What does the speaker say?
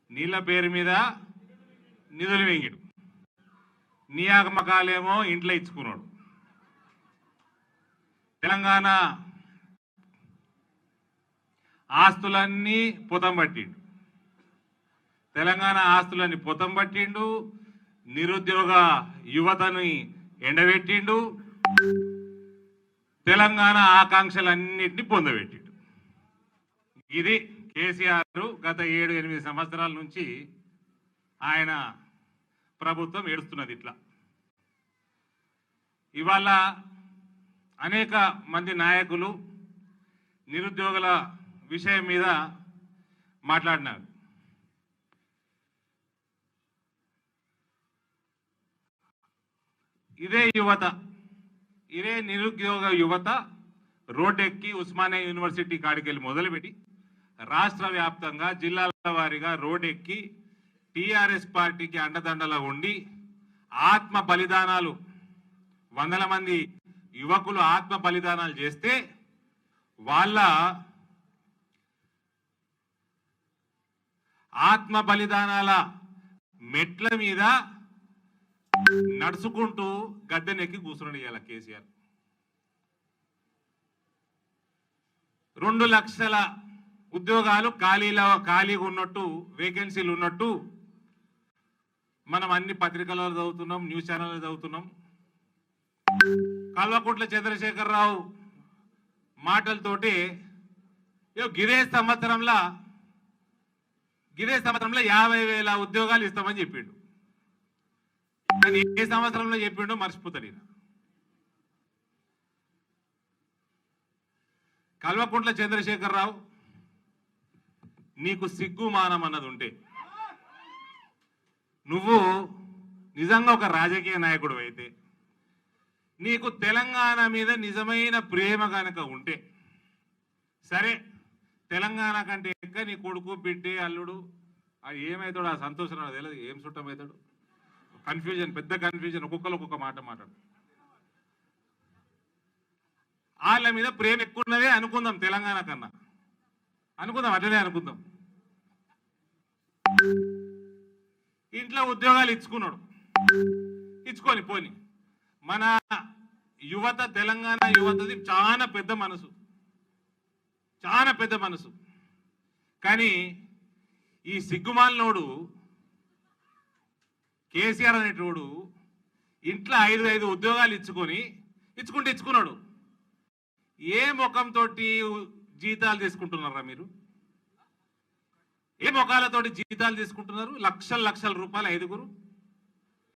నీళ్ళ పేరు మీద నిధులు వేంగిడు, నియామకాలేమో ఇంట్లో ఇచ్చుకున్నాడు. తెలంగాణ ఆస్తులన్నీ పొతం పట్టిండు, తెలంగాణ ఆస్తులన్నీ పొతం పట్టిండు, నిరుద్యోగ యువతని ఎండబెట్టిండు, తెలంగాణ ఆకాంక్షలన్నింటినీ పొందబెట్టిండు. ఇది కేసీఆర్ గత 7-8 సంవత్సరాల నుంచి ఆయన ప్రభుత్వం ఏడుస్తున్నది. ఇట్లా ఇవాళ అనేక మంది నాయకులు నిరుద్యోగుల విషయం మీద మాట్లాడినారు. ఇదే నిరుద్యోగ యువత రోడ్డెక్కి ఉస్మానియా యూనివర్సిటీ కాడికెళ్ళి మొదలుపెట్టి రాష్ట్ర వ్యాప్తంగా జిల్లాల వారీగా రోడ్డెక్కి టీఆర్ఎస్ పార్టీకి అండదండలా ఉండి ఆత్మ బలిదానాలు, వందల మంది యువకులు ఆత్మ బలిదానాలు చేస్తే వాళ్ళ ఆత్మ బలిదానాల మెట్ల మీద నడుచుకుంటూ గద్దెనెక్కి కూర్చున్నాడు ఇవాళ కేసీఆర్. 2 లక్షల ఉద్యోగాలు ఖాళీగా ఉన్నట్టు, వేకెన్సీలు ఉన్నట్టు మనం అన్ని పత్రికలలో చదువుతున్నాం, న్యూస్ ఛానల్లో చదువుతున్నాం. కల్వకుంట్ల చంద్రశేఖరరావు మాటలతోటి గిరే సంవత్సరంలో 50,000 ఉద్యోగాలు ఇస్తామని చెప్పిండు. కానీ ఏ సంవత్సరంలో చెప్పిండో మర్చిపోతాడు ఈయన. కల్వకుంట్ల చంద్రశేఖరరావు, నీకు సిగ్గుమానం అన్నది ఉంటే, నువ్వు నిజంగా ఒక రాజకీయ నాయకుడు అయితే, నీకు తెలంగాణ మీద నిజమైన ప్రేమ కనుక ఉంటే, సరే తెలంగాణ కంటే ఎక్క నీ కొడుకు, బిడ్డే, అల్లుడు అది ఏమవుతాడు, ఆ సంతోషం తెలియదు, ఏం చుట్టమవుతాడు, కన్ఫ్యూజన్, పెద్ద కన్ఫ్యూజన్, ఒక్కొక్కరు ఒక్కొక్క మాట మాట్లాడు. వాళ్ళ మీద ప్రేమ ఎక్కువ ఉన్నదే అనుకుందాం, తెలంగాణ కన్నా అనుకుందాం, అట్లనే అనుకుందాం. ఇంట్లో ఉద్యోగాలు ఇచ్చుకున్నాడు, ఇచ్చుకొని పోని. మన యువత, తెలంగాణ యువతది చాలా పెద్ద మనసు, చాలా పెద్ద మనసు. కానీ ఈ సిగ్గుమాలినోడు కేసీఆర్ అనేటోడు ఇంట్లో 5 ఉద్యోగాలు ఇచ్చుకున్నాడు. ఏ ముఖంతో జీతాలు తీసుకుంటున్నారా మీరు? ఏ ముఖాలతోటి జీతాలు తీసుకుంటున్నారు? లక్షల రూపాయలు 5గురు.